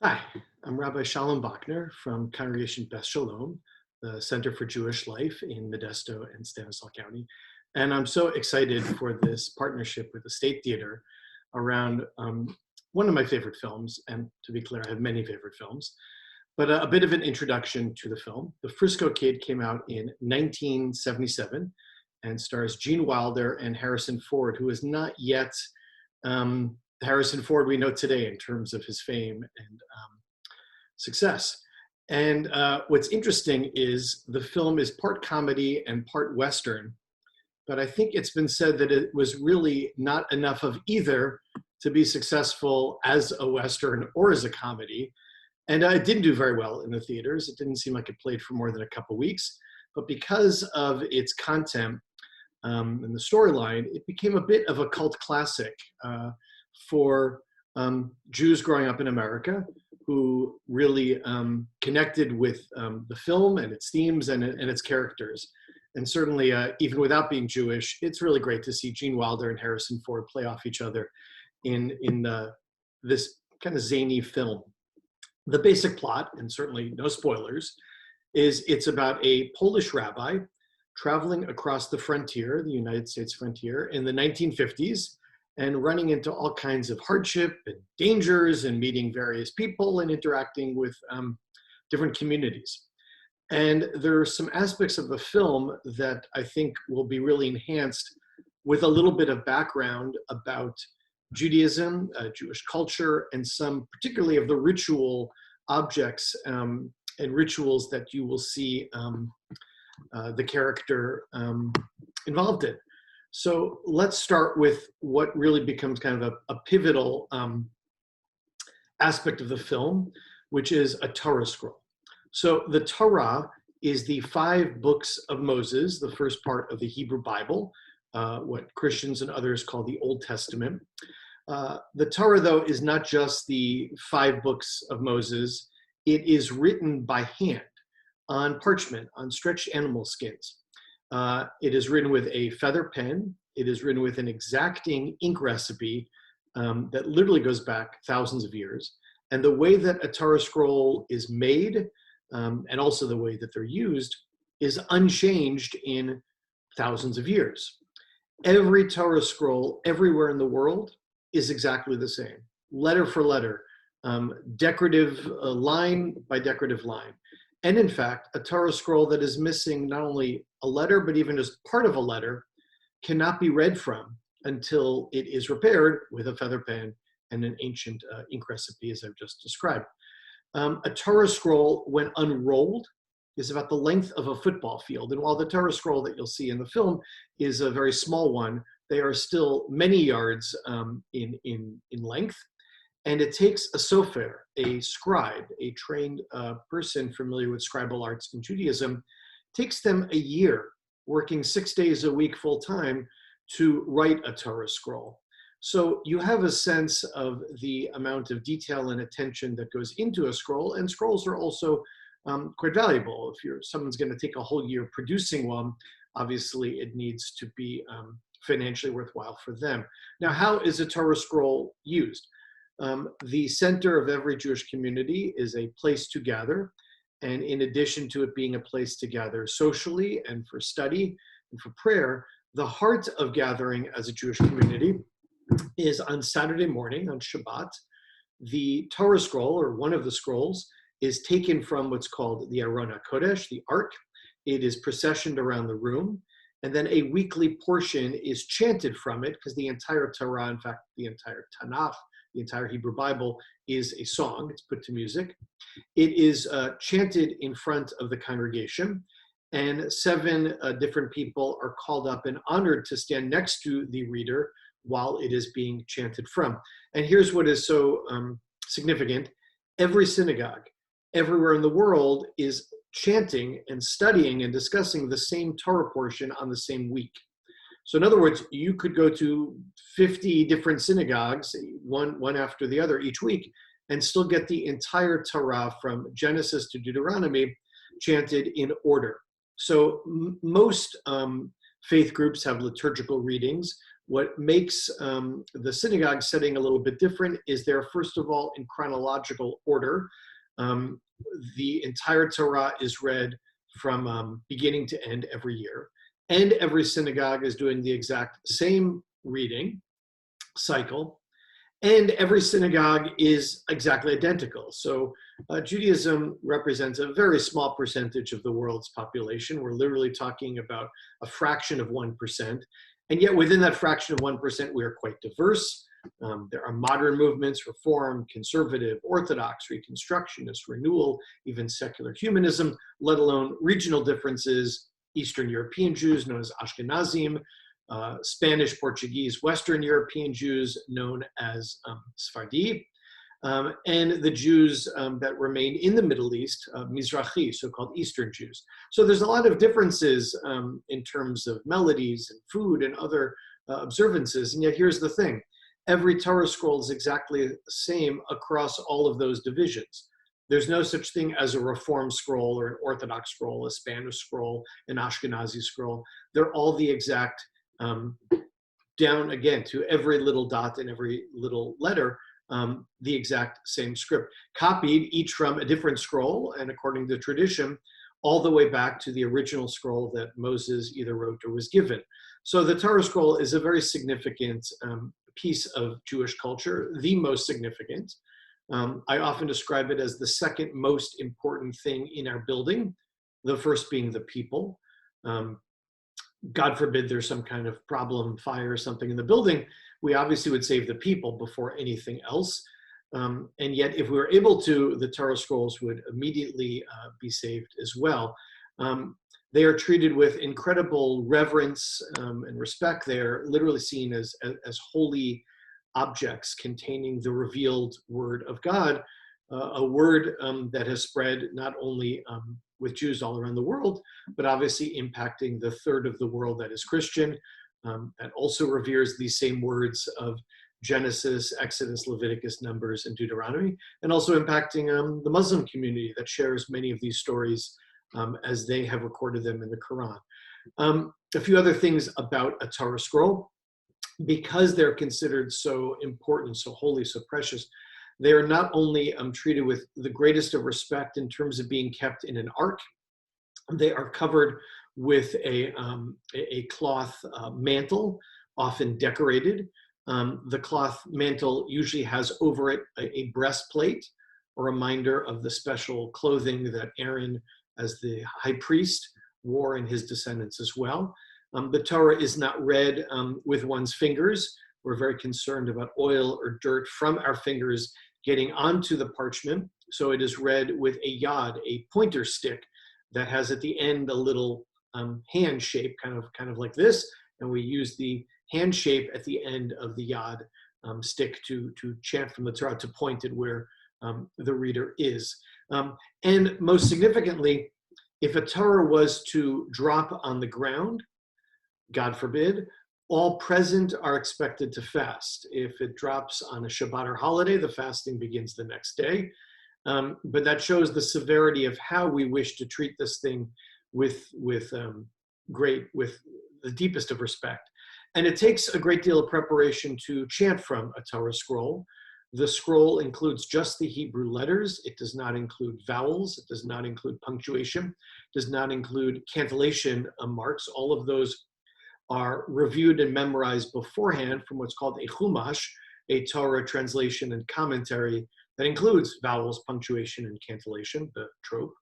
Hi, I'm Rabbi Shalom Bochner from Congregation Beth Shalom, the Center for Jewish Life in Modesto and Stanislaus County. And I'm so excited for this partnership with the State Theater around one of my favorite films. And to be clear, I have many favorite films, but a bit of an introduction to the film. The Frisco Kid came out in 1977 and stars Gene Wilder and Harrison Ford, who is not yet Harrison Ford we know today in terms of his fame and success. And what's interesting is the film is part comedy and part Western, but I think it's been said that it was really not enough of either to be successful as a Western or as a comedy. And it didn't do very well in the theaters. It didn't seem like it played for more than a couple weeks, but because of its content and the storyline, it became a bit of a cult classic for Jews growing up in America who really connected with the film and its themes and its characters. And certainly, even without being Jewish, it's really great to see Gene Wilder and Harrison Ford play off each other in this kind of zany film. The basic plot, and certainly no spoilers, is it's about a Polish rabbi traveling across the frontier, the United States frontier, in the 1950s, and running into all kinds of hardship and dangers and meeting various people and interacting with different communities. And there are some aspects of the film that I think will be really enhanced with a little bit of background about Judaism, Jewish culture, and some particularly of the ritual objects and rituals that you will see the character involved in. So let's start with what really becomes kind of a pivotal aspect of the film, which is a Torah scroll. So the Torah is the 5 books of Moses, the first part of the Hebrew Bible, what Christians and others call the Old Testament. The Torah, though, is not just the 5 books of Moses. It is written by hand on parchment, on stretched animal skins. It is written with a feather pen. It is written with an exacting ink recipe that literally goes back thousands of years. And the way that a Torah scroll is made, and also the way that they're used, is unchanged in thousands of years. Every Torah scroll everywhere in the world is exactly the same, letter for letter, decorative line by decorative line. And in fact, a Torah scroll that is missing not only a letter, but even just part of a letter cannot be read from until it is repaired with a feather pen and an ancient ink recipe, as I've just described. A Torah scroll, when unrolled, is about the length of a football field. And while the Torah scroll that you'll see in the film is a very small one, they are still many yards in length. And it takes a sofer, a scribe, a trained person familiar with scribal arts in Judaism, takes them a year, working 6 days a week full time, to write a Torah scroll. So you have a sense of the amount of detail and attention that goes into a scroll, and scrolls are also quite valuable. If someone's going to take a whole year producing one, obviously it needs to be financially worthwhile for them. Now, how is a Torah scroll used? The center of every Jewish community is a place to gather. And in addition to it being a place to gather socially and for study and for prayer, the heart of gathering as a Jewish community is on Saturday morning, on Shabbat. The Torah scroll, or one of the scrolls, is taken from what's called the Aron HaKodesh, the Ark. It is processioned around the room. And then a weekly portion is chanted from it, because the entire Torah, in fact, the entire Tanakh, the entire Hebrew Bible, is a song. It's put to music. It is chanted in front of the congregation, and 7 different people are called up and honored to stand next to the reader while it is being chanted from. And here's what is so significant. Every synagogue, everywhere in the world, is chanting and studying and discussing the same Torah portion on the same week. So in other words, you could go to 50 different synagogues, one after the other each week, and still get the entire Torah from Genesis to Deuteronomy chanted in order. So most faith groups have liturgical readings What makes the synagogue setting a little bit different is they're, first of all, in chronological order. The entire Torah is read from beginning to end every year. And every synagogue is doing the exact same reading cycle. And every synagogue is exactly identical. So Judaism represents a very small percentage of the world's population. We're literally talking about a fraction of 1%. And yet within that fraction of 1%, we are quite diverse. There are modern movements, Reform, Conservative, Orthodox, Reconstructionist, Renewal, even secular humanism, let alone regional differences, Eastern European Jews known as Ashkenazim, Spanish, Portuguese, Western European Jews known as Sephardi, and the Jews that remain in the Middle East, Mizrahi, so-called Eastern Jews. So there's a lot of differences in terms of melodies and food and other observances, and yet here's the thing. Every Torah scroll is exactly the same across all of those divisions. There's no such thing as a Reform scroll or an Orthodox scroll, a Spanish scroll, an Ashkenazi scroll. They're all the exact, down again to every little dot and every little letter, the exact same script. Copied each from a different scroll and according to tradition, all the way back to the original scroll that Moses either wrote or was given. So the Torah scroll is a very significant piece of Jewish culture, the most significant. I often describe it as the second most important thing in our building, the first being the people. God forbid there's some kind of problem, fire or something in the building, we obviously would save the people before anything else. And yet if we were able to, the Torah scrolls would immediately be saved as well. They are treated with incredible reverence and respect. They are literally seen as holy objects containing the revealed word of God, a word that has spread not only with Jews all around the world, but obviously impacting the third of the world that is Christian, that also reveres these same words of Genesis, Exodus, Leviticus, Numbers, and Deuteronomy, and also impacting the Muslim community that shares many of these stories as they have recorded them in the Quran. A few other things about a Torah scroll. Because they're considered so important, so holy, so precious, they are not only treated with the greatest of respect in terms of being kept in an ark, they are covered with a cloth mantle, often decorated. The cloth mantle usually has over it a breastplate, a reminder of the special clothing that Aaron, as the high priest, wore and his descendants as well. The Torah is not read with one's fingers. We're very concerned about oil or dirt from our fingers getting onto the parchment. So it is read with a yad, a pointer stick that has at the end a little hand shape, kind of like this. And we use the hand shape at the end of the yad stick to chant from the Torah, to point it where the reader is. And most significantly, if a Torah was to drop on the ground, God forbid, all present are expected to fast. If it drops on a Shabbat or holiday, the fasting begins the next day. But that shows the severity of how we wish to treat this thing with the deepest of respect. And it takes a great deal of preparation to chant from a Torah scroll. The scroll includes just the Hebrew letters. It does not include vowels. It does not include punctuation. It does not include cantillation marks. All of those are reviewed and memorized beforehand from what's called a chumash, a Torah translation and commentary that includes vowels, punctuation, and cantillation, the trope.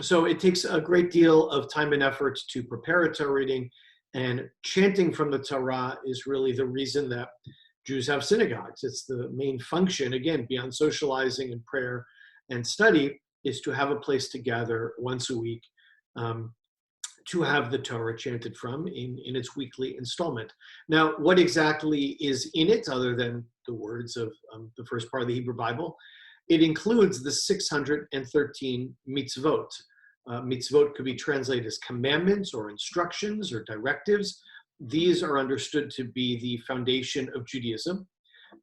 So it takes a great deal of time and effort to prepare a Torah reading, and chanting from the Torah is really the reason that Jews have synagogues. It's the main function, again, beyond socializing and prayer and study, is to have a place to gather once a week to have the Torah chanted from in its weekly installment. Now, what exactly is in it, other than the words of the first part of the Hebrew Bible? It includes the 613 mitzvot. Mitzvot could be translated as commandments or instructions or directives. These are understood to be the foundation of Judaism.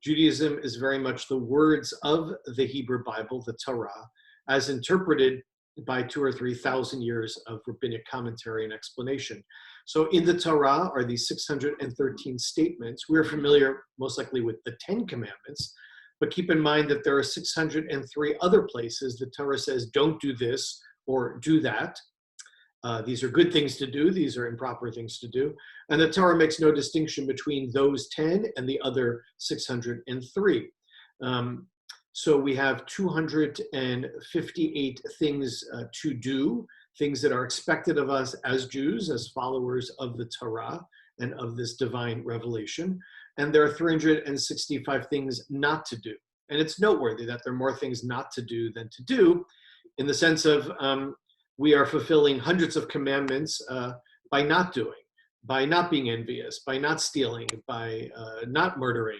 Judaism is very much the words of the Hebrew Bible, the Torah, as interpreted by 2,000 or 3,000 years of rabbinic commentary and explanation. So in the Torah are these 613 statements. We're familiar most likely with the 10 commandments, but keep in mind that there are 603 other places the Torah says, don't do this or do that. These are good things to do. These are improper things to do. And the Torah makes no distinction between those 10 and the other 603. So we have 258 things to do, things that are expected of us as Jews, as followers of the Torah and of this divine revelation. And there are 365 things not to do. And it's noteworthy that there are more things not to do than to do, in the sense of we are fulfilling hundreds of commandments by not doing, by not being envious, by not stealing, by not murdering,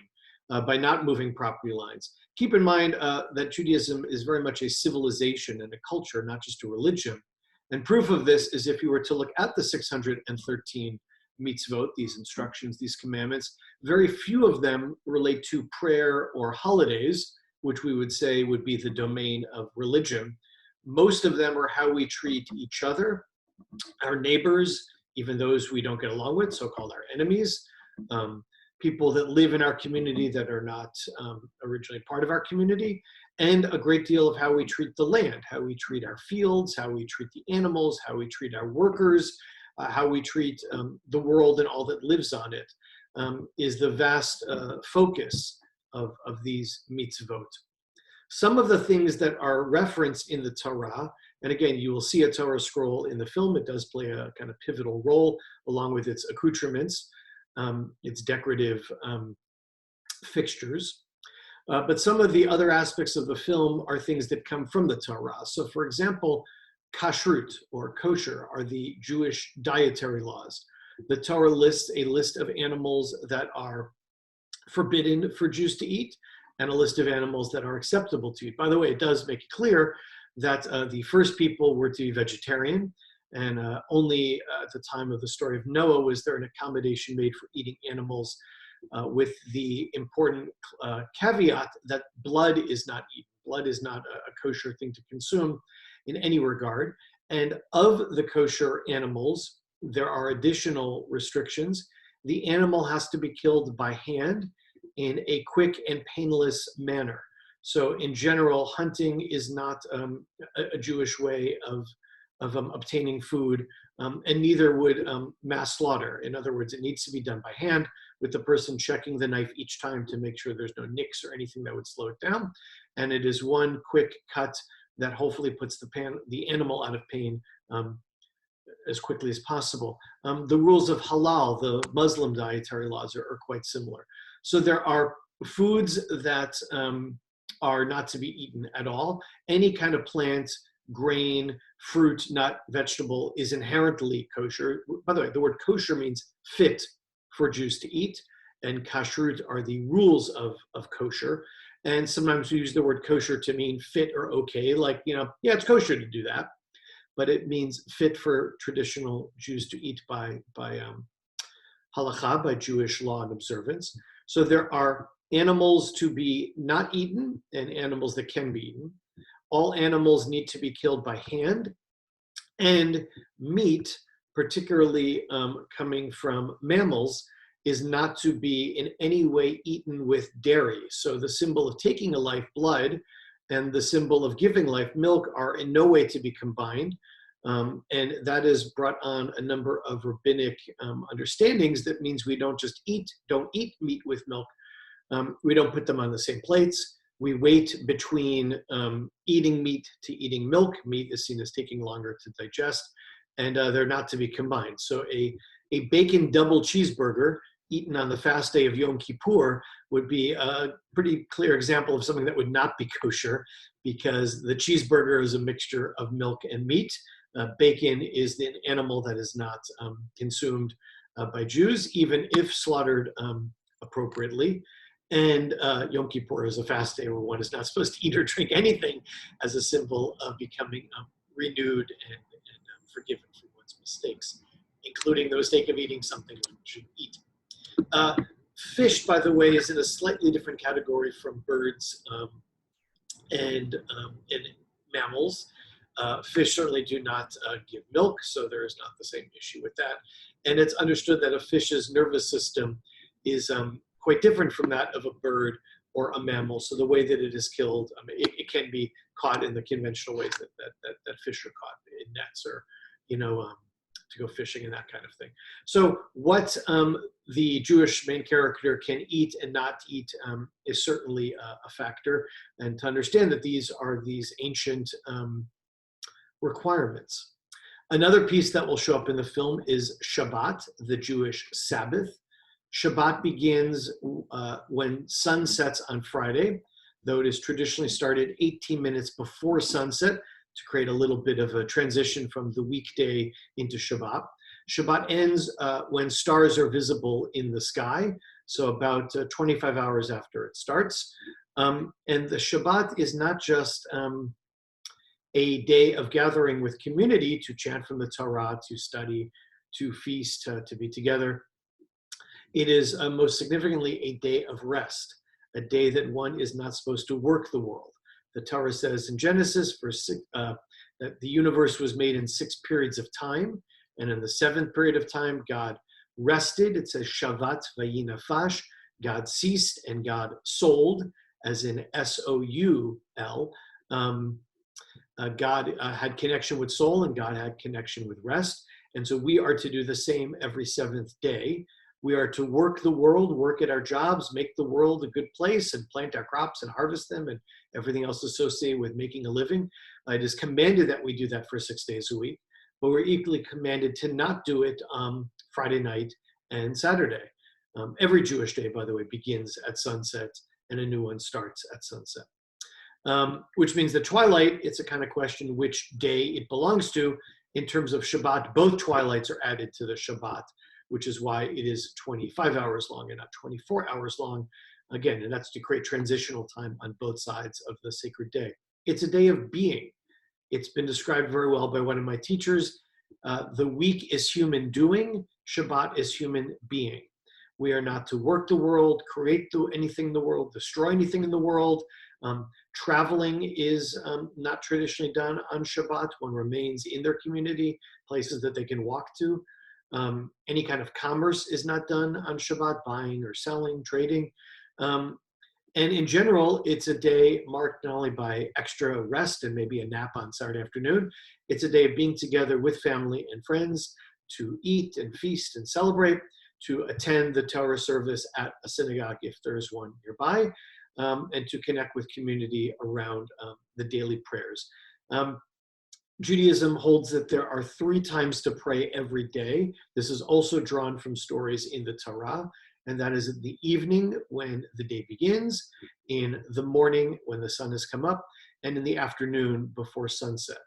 by not moving property lines. Keep in mind that Judaism is very much a civilization and a culture, not just a religion. And proof of this is if you were to look at the 613 mitzvot, these instructions, these commandments, very few of them relate to prayer or holidays, which we would say would be the domain of religion. Most of them are how we treat each other, our neighbors, even those we don't get along with, so-called our enemies, people that live in our community that are not originally part of our community, and a great deal of how we treat the land, how we treat our fields, how we treat the animals, how we treat our workers, how we treat the world and all that lives on it, is the vast focus of these mitzvot. Some of the things that are referenced in the Torah, and again, you will see a Torah scroll in the film. It does play a kind of pivotal role along with its accoutrements, its decorative fixtures. But some of the other aspects of the film are things that come from the Torah. So for example, kashrut or kosher are the Jewish dietary laws. The Torah lists a list of animals that are forbidden for Jews to eat and a list of animals that are acceptable to eat. By the way, it does make it clear that the first people were to be vegetarian, and only at the time of the story of Noah was there an accommodation made for eating animals, with the important caveat that blood is not eaten. Blood is not a kosher thing to consume in any regard. And of the kosher animals, there are additional restrictions. The animal has to be killed by hand in a quick and painless manner. So in general, hunting is not a Jewish way of obtaining food, and neither would mass slaughter. In other words, it needs to be done by hand, with the person checking the knife each time to make sure there's no nicks or anything that would slow it down. And it is one quick cut that hopefully puts the animal out of pain as quickly as possible. The rules of halal, the Muslim dietary laws, are quite similar. So there are foods that are not to be eaten at all. Any kind of plant, grain, fruit, nut, vegetable is inherently kosher. By the way, the word kosher means fit for Jews to eat, and kashrut are the rules of kosher. And sometimes we use the word kosher to mean fit or okay, like, yeah, it's kosher to do that, but it means fit for traditional Jews to eat by halakha, by Jewish law and observance. So there are animals to be not eaten and animals that can be eaten. All animals need to be killed by hand, and meat, particularly coming from mammals, is not to be in any way eaten with dairy. So the symbol of taking a life, blood, and the symbol of giving life, milk, are in no way to be combined. And that has brought on a number of rabbinic understandings. That means we don't just don't eat meat with milk. We don't put them on the same plates. We wait between eating meat to eating milk. Meat is seen as taking longer to digest, and they're not to be combined. So a bacon double cheeseburger eaten on the fast day of Yom Kippur would be a pretty clear example of something that would not be kosher, because the cheeseburger is a mixture of milk and meat. Bacon is an animal that is not consumed by Jews, even if slaughtered appropriately. And Yom Kippur is a fast day where one is not supposed to eat or drink anything, as a symbol of becoming renewed and forgiven for one's mistakes, including the mistake of eating something one shouldn't eat. Fish, by the way, is in a slightly different category from birds and mammals. Fish certainly do not give milk, so there is not the same issue with that. And it's understood that a fish's nervous system is quite different from that of a bird or a mammal. So the way that it is killed, it can be caught in the conventional ways that fish are caught in nets, or, to go fishing and that kind of thing. So what the Jewish main character can eat and not eat is certainly a factor. And to understand that these are these ancient requirements. Another piece that will show up in the film is Shabbat, the Jewish Sabbath. Shabbat begins when sun sets on Friday, though it is traditionally started 18 minutes before sunset to create a little bit of a transition from the weekday into Shabbat. Shabbat ends when stars are visible in the sky, so about 25 hours after it starts. And the Shabbat is not just a day of gathering with community to chant from the Torah, to study, to feast, to be together. It is most significantly a day of rest, a day that one is not supposed to work the world. The Torah says in Genesis that the universe was made in 6 periods of time, and in the 7th period of time, God rested. It says Shavat vayinafash, God ceased and God sold, as in S-O-U-L. God had connection with soul, and God had connection with rest. And so we are to do the same every 7th day. We are to work the world, work at our jobs, make the world a good place, and plant our crops and harvest them, and everything else associated with making a living. It is commanded that we do that for 6 days a week, but we're equally commanded to not do it Friday night and Saturday. Every Jewish day, by the way, begins at sunset, and a new one starts at sunset. Which means the twilight, it's a kind of question which day it belongs to. In terms of Shabbat, both twilights are added to the Shabbat, which is why it is 25 hours long and not 24 hours long. Again, and that's to create transitional time on both sides of the sacred day. It's a day of being. It's been described very well by one of my teachers. The week is human doing, Shabbat is human being. We are not to work the world, create anything in the world, destroy anything in the world. Traveling is not traditionally done on Shabbat. One remains in their community, places that they can walk to. Any kind of commerce is not done on Shabbat, buying or selling, trading. And in general, it's a day marked not only by extra rest and maybe a nap on Saturday afternoon, it's a day of being together with family and friends to eat and feast and celebrate, to attend the Torah service at a synagogue if there's one nearby, and to connect with community around the daily prayers. Judaism holds that there are 3 times to pray every day. This is also drawn from stories in the Torah, and that is in the evening when the day begins, in the morning when the sun has come up, and in the afternoon before sunset.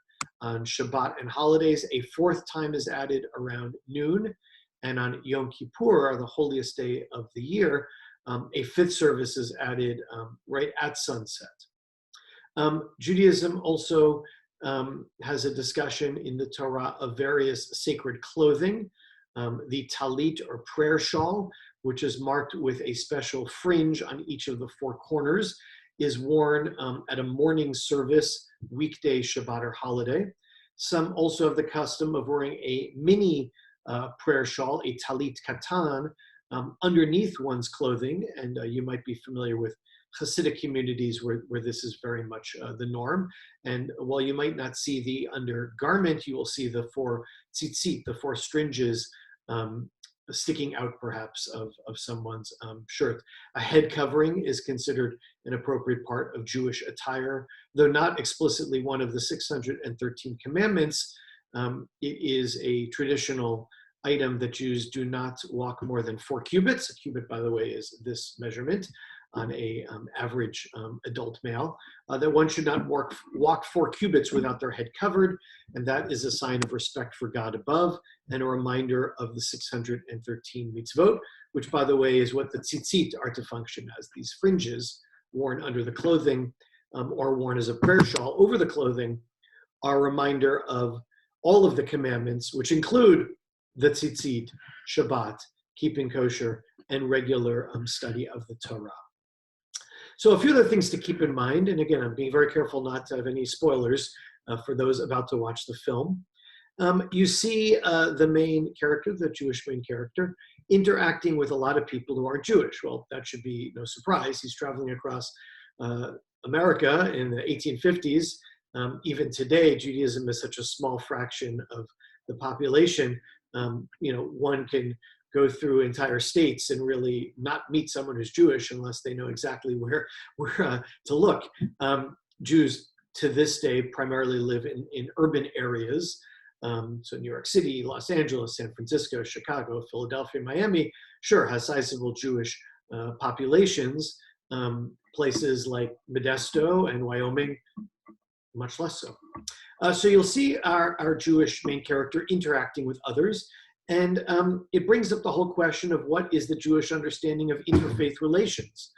On Shabbat and holidays, a 4th time is added around noon, and on Yom Kippur, the holiest day of the year, a 5th service is added right at sunset. Judaism also has a discussion in the Torah of various sacred clothing. The talit, or prayer shawl, which is marked with a special fringe on each of the 4 corners, is worn at a morning service, weekday, Shabbat, or holiday. Some also have the custom of wearing a mini prayer shawl, a talit katan, underneath one's clothing, and you might be familiar with Hasidic communities where this is very much the norm. And while you might not see the undergarment, you will see the 4 tzitzit, the 4 stringes sticking out perhaps of someone's shirt. A head covering is considered an appropriate part of Jewish attire, though not explicitly one of the 613 commandments. It is a traditional item that Jews do not walk more than 4 cubits. A cubit, by the way, is this measurement on a average adult male, that one should not walk 4 cubits without their head covered, and that is a sign of respect for God above and a reminder of the 613 mitzvot, which, by the way, is what the tzitzit are to function as. These fringes worn under the clothing or worn as a prayer shawl over the clothing are a reminder of all of the commandments, which include the tzitzit, Shabbat, keeping kosher, and regular study of the Torah. So a few other things to keep in mind, and again, I'm being very careful not to have any spoilers. for those about to watch the film. You see the main character, the Jewish main character, interacting with a lot of people who aren't Jewish. Well, that should be no surprise. He's traveling across America in the 1850s. Even today, Judaism is such a small fraction of the population. One can go through entire states and really not meet someone who's Jewish unless they know exactly where to look. Jews to this day primarily live in urban areas. So New York City, Los Angeles, San Francisco, Chicago, Philadelphia, Miami, sure, has sizable Jewish populations. Places like Modesto and Wyoming, much less so. So you'll see our Jewish main character interacting with others. And it brings up the whole question of what is the Jewish understanding of interfaith relations?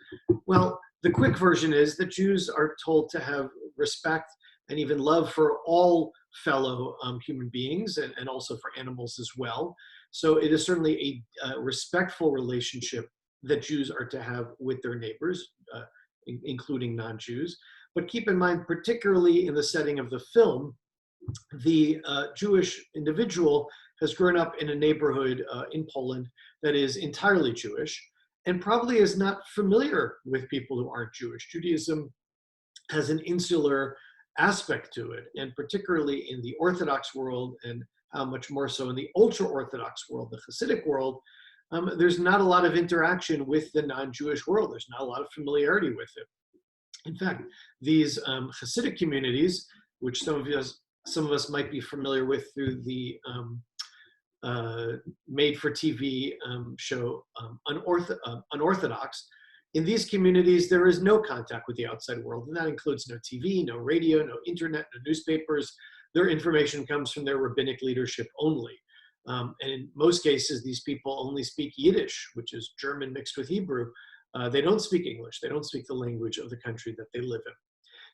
Well, the quick version is that Jews are told to have respect and even love for all fellow human beings and also for animals as well. So it is certainly a respectful relationship that Jews are to have with their neighbors, including non-Jews. But keep in mind, particularly in the setting of the film, the Jewish individual has grown up in a neighborhood in Poland that is entirely Jewish and probably is not familiar with people who aren't Jewish. Judaism has an insular aspect to it, and particularly in the Orthodox world, and how much more so in the ultra-Orthodox world, the Hasidic world, there's not a lot of interaction with the non-Jewish world. There's not a lot of familiarity with it. In fact, these Hasidic communities, which some of us might be familiar with through the made-for-TV show Unorthodox, in these communities, there is no contact with the outside world, and that includes no TV, no radio, no internet, no newspapers. Their information comes from their rabbinic leadership only. And in most cases, these people only speak Yiddish, which is German mixed with Hebrew. They don't speak English. They don't speak the language of the country that they live in.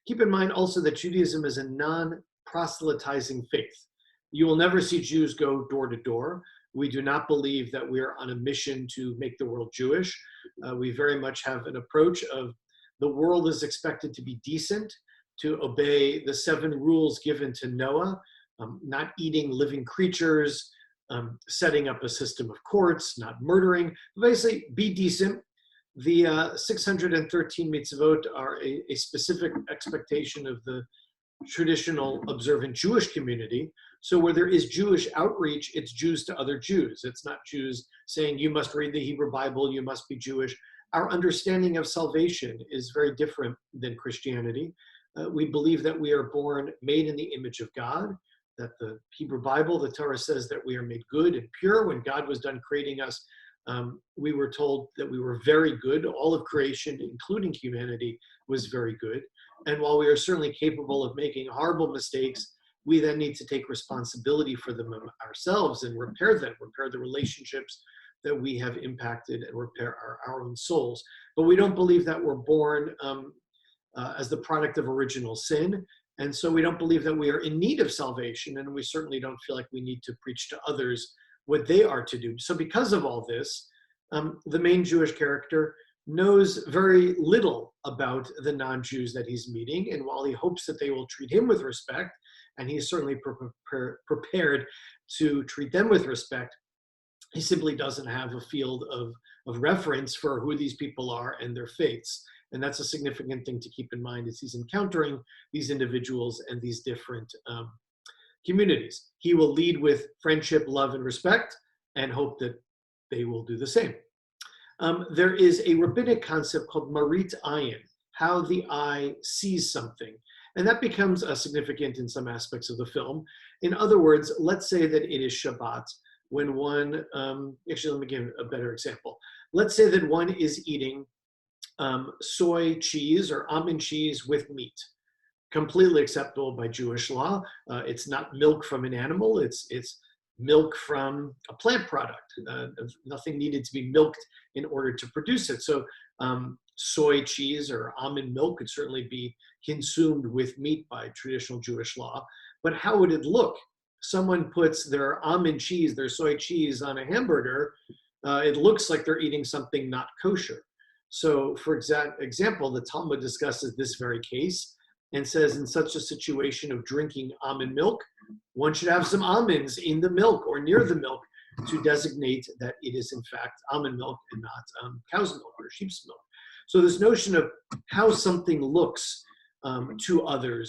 Keep in mind also that Judaism is a non-proselytizing faith. You will never see Jews go door to door. We do not believe that we are on a mission to make the world Jewish. We very much have an approach of the world is expected to be decent, to obey the 7 rules given to Noah, not eating living creatures, setting up a system of courts, not murdering, basically be decent. The 613 mitzvot are a specific expectation of the traditional observant Jewish community. So where there is Jewish outreach, it's Jews to other Jews. It's not Jews saying, you must read the Hebrew Bible, you must be Jewish. Our understanding of salvation is very different than Christianity. We believe that we are born made in the image of God, that the Hebrew Bible, the Torah says that we are made good and pure. When God was done creating us, we were told that we were very good. All of creation, including humanity, was very good. And while we are certainly capable of making horrible mistakes, we then need to take responsibility for them ourselves and repair them, repair the relationships that we have impacted and repair our own souls. But we don't believe that we're born as the product of original sin. And so we don't believe that we are in need of salvation. And we certainly don't feel like we need to preach to others what they are to do. So because of all this, the main Jewish character knows very little about the non-Jews that he's meeting. And while he hopes that they will treat him with respect, and he's certainly prepared to treat them with respect, he simply doesn't have a field of reference for who these people are and their faiths. And that's a significant thing to keep in mind as he's encountering these individuals and these different communities. He will lead with friendship, love, and respect, and hope that they will do the same. There is a rabbinic concept called marit ayin, how the eye sees something. And that becomes significant in some aspects of the film. In other words, let's say that it is Shabbat, when one, actually let me give a better example. Let's say that one is eating soy cheese or almond cheese with meat. Completely acceptable by Jewish law. It's not milk from an animal, it's milk from a plant product. Nothing needed to be milked in order to produce it. So soy cheese or almond milk could certainly be consumed with meat by traditional Jewish law. But how would it look? Someone puts their almond cheese, their soy cheese on a hamburger, it looks like they're eating something not kosher. So for example, the Talmud discusses this very case, and says in such a situation of drinking almond milk, one should have some almonds in the milk or near the milk to designate that it is in fact almond milk and not cow's milk or sheep's milk. So this notion of how something looks to others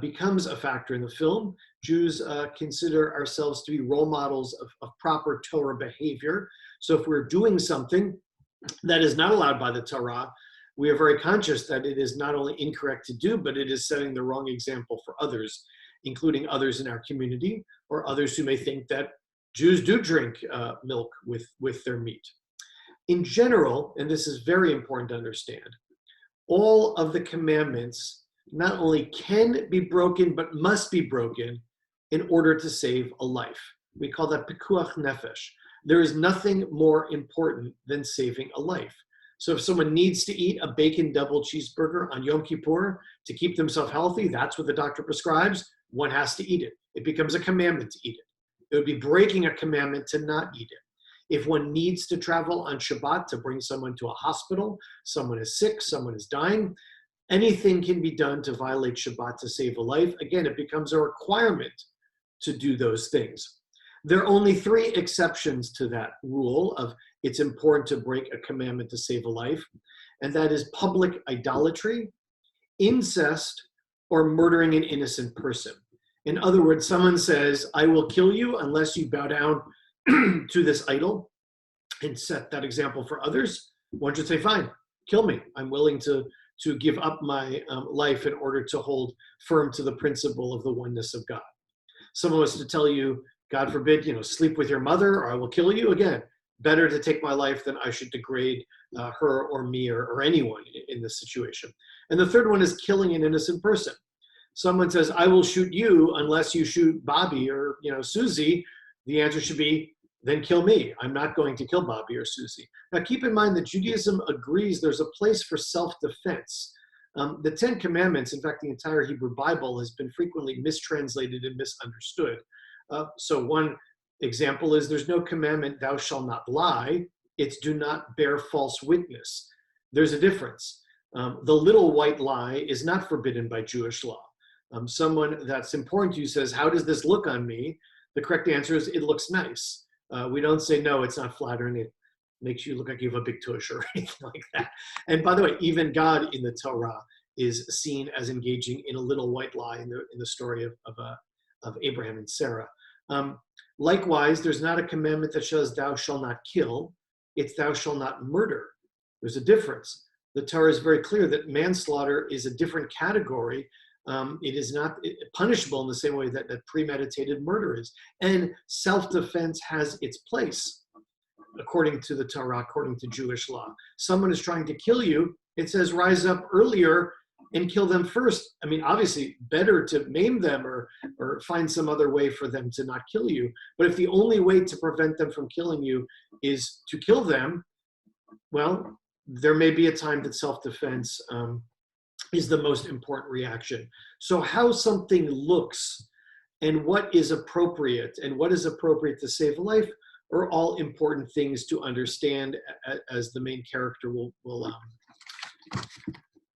becomes a factor in the film. Jews consider ourselves to be role models of proper Torah behavior. So if we're doing something that is not allowed by the Torah, we are very conscious that it is not only incorrect to do, but it is setting the wrong example for others, including others in our community or others who may think that Jews do drink milk with their meat. In general, and this is very important to understand, all of the commandments not only can be broken, but must be broken in order to save a life. We call that pikuach nefesh. There is nothing more important than saving a life. So if someone needs to eat a bacon double cheeseburger on Yom Kippur to keep themselves healthy, that's what the doctor prescribes, one has to eat it. It becomes a commandment to eat it. It would be breaking a commandment to not eat it. If one needs to travel on Shabbat to bring someone to a hospital, someone is sick, someone is dying, anything can be done to violate Shabbat to save a life. Again, it becomes a requirement to do those things. There are only 3 exceptions to that rule of it's important to break a commandment to save a life, and that is public idolatry, incest, or murdering an innocent person. In other words, someone says, I will kill you unless you bow down to this idol and set that example for others. One should say, fine, kill me. I'm willing to give up my life in order to hold firm to the principle of the oneness of God. Someone was to tell you, God forbid, sleep with your mother or I will kill you. Again, better to take my life than I should degrade her or me or anyone in this situation. And the third one is killing an innocent person. Someone says, I will shoot you unless you shoot Bobby or Susie. The answer should be, then kill me. I'm not going to kill Bobby or Susie. Now keep in mind that Judaism agrees there's a place for self-defense. The 10 Commandments, in fact, the entire Hebrew Bible has been frequently mistranslated and misunderstood. So one example is there's no commandment, thou shalt not lie. It's do not bear false witness. There's a difference. The little white lie is not forbidden by Jewish law. Someone that's important to you says, how does this look on me? The correct answer is, it looks nice. We don't say, no, it's not flattering. It makes you look like you have a big tush or anything like that. And by the way, even God in the Torah is seen as engaging in a little white lie in the story of Abraham and Sarah. Likewise, there's not a commandment that says, thou shalt not kill. It's thou shalt not murder. There's a difference. The Torah is very clear that manslaughter is a different category. It is not punishable in the same way that premeditated murder is. And self-defense has its place, according to the Torah, according to Jewish law. Someone is trying to kill you, it says rise up earlier and kill them first. I mean, obviously, better to maim them or find some other way for them to not kill you. But if the only way to prevent them from killing you is to kill them, well, there may be a time that self-defense is the most important reaction. So how something looks and what is appropriate to save a life are all important things to understand as the main character will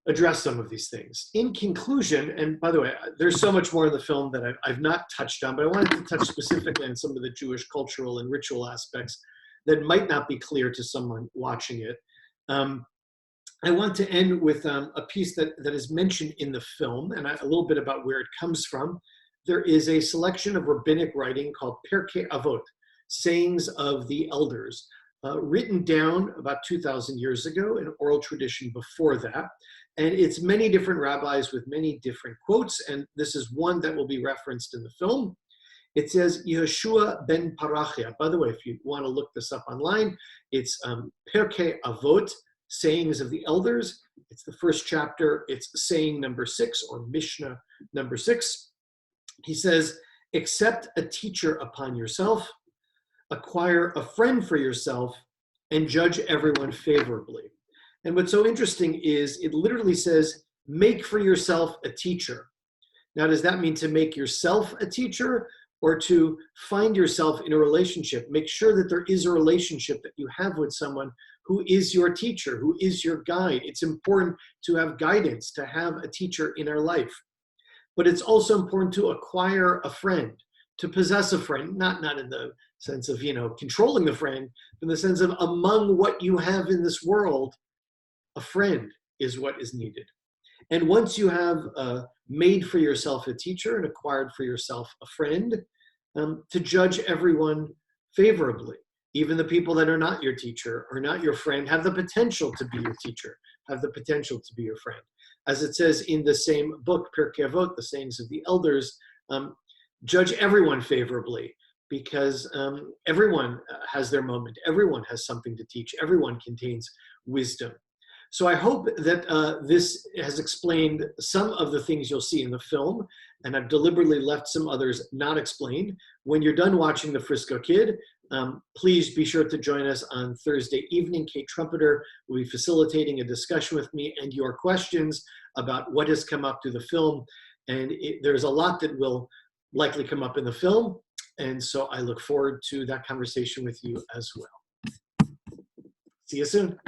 address some of these things. In conclusion, and by the way, there's so much more in the film that I've not touched on, but I wanted to touch specifically on some of the Jewish cultural and ritual aspects that might not be clear to someone watching it. I want to end with a piece that is mentioned in the film and a little bit about where it comes from. There is a selection of rabbinic writing called Pirke Avot, sayings of the elders, written down about 2,000 years ago, an oral tradition before that. And it's many different rabbis with many different quotes, and this is one that will be referenced in the film. It says, Yehoshua ben Parachia. By the way, if you want to look this up online, it's Pirke Avot, sayings of the elders. It's the first chapter. It's saying number 6 or Mishnah number 6. He says, accept a teacher upon yourself, acquire a friend for yourself, and judge everyone favorably. And what's so interesting is it literally says, make for yourself a teacher. Now, does that mean to make yourself a teacher or to find yourself in a relationship? Make sure that there is a relationship that you have with someone who is your teacher, who is your guide. It's important to have guidance, to have a teacher in our life. But it's also important to acquire a friend, to possess a friend, not in the sense of, controlling the friend, but in the sense of among what you have in this world, a friend is what is needed. And once you have made for yourself a teacher and acquired for yourself a friend, to judge everyone favorably. Even the people that are not your teacher or not your friend have the potential to be your teacher, have the potential to be your friend. As it says in the same book, Pirke Avot, the sayings of the elders, judge everyone favorably, because everyone has their moment. Everyone has something to teach. Everyone contains wisdom. So I hope that this has explained some of the things you'll see in the film, and I've deliberately left some others not explained. When you're done watching the Frisco Kid, please be sure to join us on Thursday evening. Kate Trompetter will be facilitating a discussion with me and your questions about what has come up through the film. And there's a lot that will likely come up in the film. And so I look forward to that conversation with you as well. See you soon.